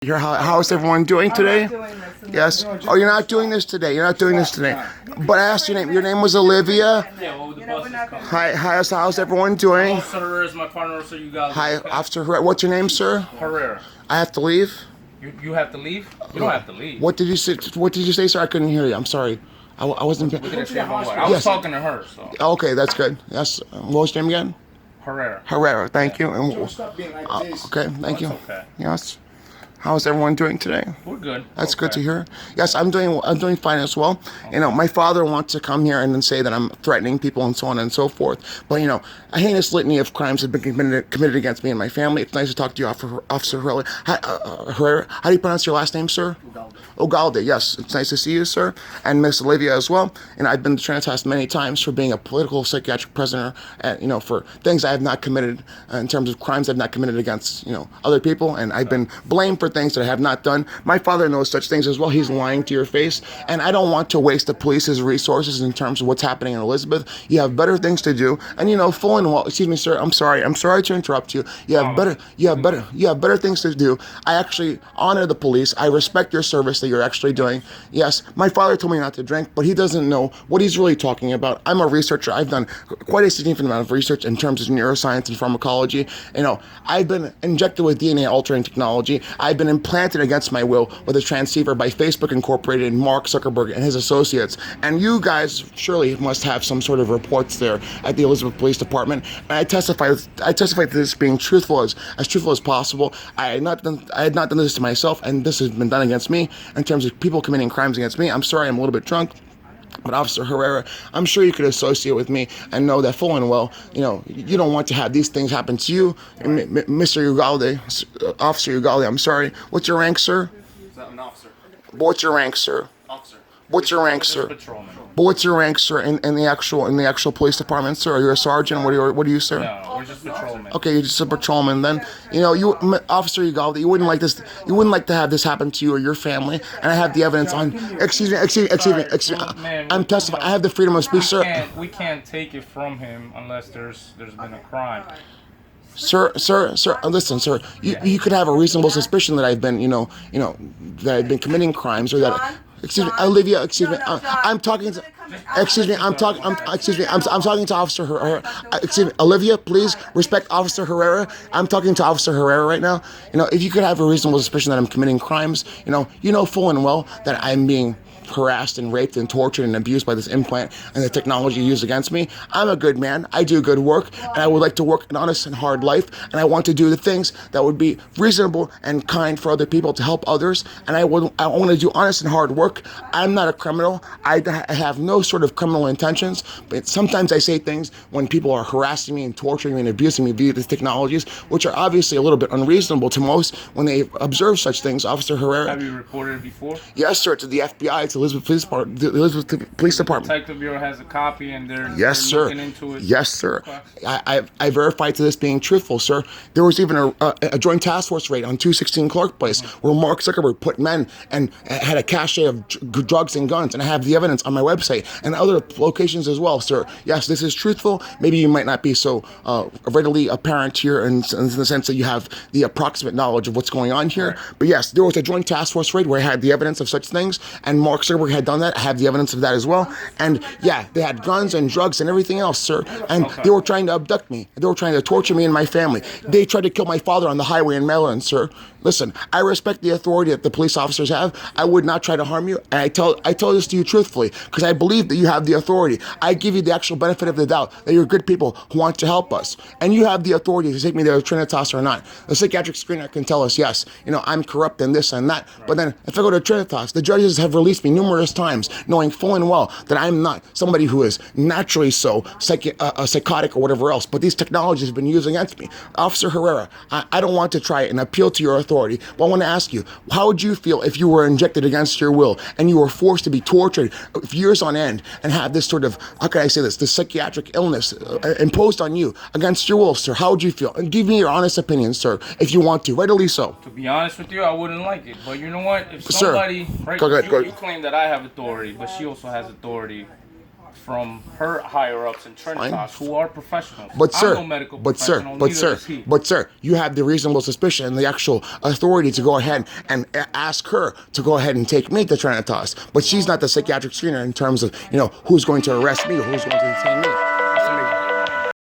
Here, how is everyone doing today? Yes. Oh, you're not doing this today. You're not doing this today. But I asked your name. Your name was Olivia. Yeah, well, the bus is coming. Hi. How's everyone doing? Officer Herrera is my partner, so you guys. Hi, okay? Officer Herrera. What's your name, sir? Herrera. I have to leave. You have to leave? You don't have to leave. What did you say? What did you say, sir? I couldn't hear you. I'm sorry. I wasn't. I was Yes. talking to her, so. Okay, that's good. Yes. What was your name again? Herrera. Herrera. Thank you. Stop being like this. Okay. Thank you. Okay. Yes. How's everyone doing today? We're good. That's good to hear. Yes, I'm doing fine as well. You know, my father wants to come here and then say that I'm threatening people and so on and so forth. But you know, a heinous litany of crimes have been committed against me and my family. It's nice to talk to you, Officer Herrera. Herrera. How do you pronounce your last name, sir? Ugalde. Yes, it's nice to see you, sir, and Miss Olivia as well. And I've been trans many times for being a political psychiatric prisoner, you know, for things I have not committed in terms of crimes I've not committed against, you know, other people, and I've been blamed for things that I have not done. My father knows such things as well. He's lying to your face, and I don't want to waste the police's resources in terms of what's happening in Elizabeth. You have better things to do, and you know full and well. Excuse me, sir. I'm sorry to interrupt you. You have better things to do. I actually honor the police. I respect your service that you're actually doing. Yes, my father told me not to drink, but he doesn't know what he's really talking about. I'm a researcher. I've done quite a significant amount of research in terms of neuroscience and pharmacology. You know, I've been injected with DNA altering technology. I've been implanted against my will with a transceiver by Facebook Incorporated and Mark Zuckerberg and his associates. And you guys surely must have some sort of reports there at the Elizabeth Police Department. And I testify to this being truthful as truthful as possible. I had not done this to myself, and this has been done against me in terms of people committing crimes against me. I'm sorry, I'm a little bit drunk. But Officer Herrera, I'm sure you could associate with me and know that full and well, you know, you don't want to have these things happen to you. Mr. Ugalde, Officer Ugalde, I'm sorry. What's your rank, sir? I'm an officer. What's your rank, sir? Officer. What's your rank, sir? Patrolman. But what's your rank, sir, in the actual police department, sir? Are you a sergeant? What are you, sir? No, we're just patrolmen. Okay, you're just a patrolman. Then, you know, Officer Ugalde, you wouldn't like this. You wouldn't like to have this happen to you or your family. And I have the evidence on. Excuse me. Man, I'm testifying. I have the freedom of speech, sir. We can't take it from him unless there's been a crime. Sir, listen, sir. You could have a reasonable suspicion that I've been, that I've been committing crimes, or that. Excuse me, Olivia. Excuse me. I'm talking to. Excuse me. I'm talking. Excuse me. I'm talking to Officer Herrera. Excuse me, Olivia. Please respect Officer Herrera. I'm talking to Officer Herrera right now. You know, if you could have a reasonable suspicion that I'm committing crimes, you know full and well that I'm being harassed and raped and tortured and abused by this implant and the technology used against me. I'm a good man. I do good work, and I would like to work an honest and hard life, and I want to do the things that would be reasonable and kind for other people to help others, and I want to do honest and hard work. I'm not a criminal. I have no sort of criminal intentions, but sometimes I say things when people are harassing me and torturing me and abusing me via these technologies, which are obviously a little bit unreasonable to most when they observe such things. Officer Herrera. Have you reported it before? Yes, sir, to the FBI, to Elizabeth Police Department. Detective Bureau has a copy, and they're sir. looking into it. Yes, sir. Okay. I verified to this being truthful, sir. There was even a joint task force raid on 216 Clark Place where Mark Zuckerberg put men and had a cache of drugs and guns, and I have the evidence on my website and other locations as well, sir. Yes, this is truthful. Maybe you might not be so readily apparent here in the sense that you have the approximate knowledge of what's going on here. But yes, there was a joint task force raid where I had the evidence of such things, and Mark Zuckerberg had done that. I have the evidence of that as well. And yeah, they had guns and drugs and everything else, sir. And they were trying to abduct me. They were trying to torture me and my family. They tried to kill my father on the highway in Maryland, sir. Listen, I respect the authority that the police officers have. I would not try to harm you. And I tell this to you truthfully because I believe that you have the authority. I give you the actual benefit of the doubt that you're good people who want to help us. And you have the authority to take me to Trinitas or not. The psychiatric screener can tell us, yes, I'm corrupt and this and that. But then if I go to Trinitas, the judges have released me numerous times, knowing full and well that I'm not somebody who is naturally so psychotic or whatever else. But these technologies have been used against me. Officer Herrera, I don't want to try and appeal to your authority, but I want to ask you, how would you feel if you were injected against your will and you were forced to be tortured years on end and have this sort of, how can I say this psychiatric illness imposed on you against your will, sir? How would you feel? And give me your honest opinion, sir, if you want to, readily so. To be honest with you, I wouldn't like it. But you know what? If Sir, somebody, go ahead. You claim that I have authority, but she also has authority from her higher ups in Trinitas who are professionals. But I'm sir, no medical but sir, professional, but neither sir, is he. but sir, you have the reasonable suspicion and the actual authority to go ahead and ask her to go ahead and take me to Trinitas. But she's not the psychiatric screener in terms of, you know, who's going to arrest me or who's going to detain me.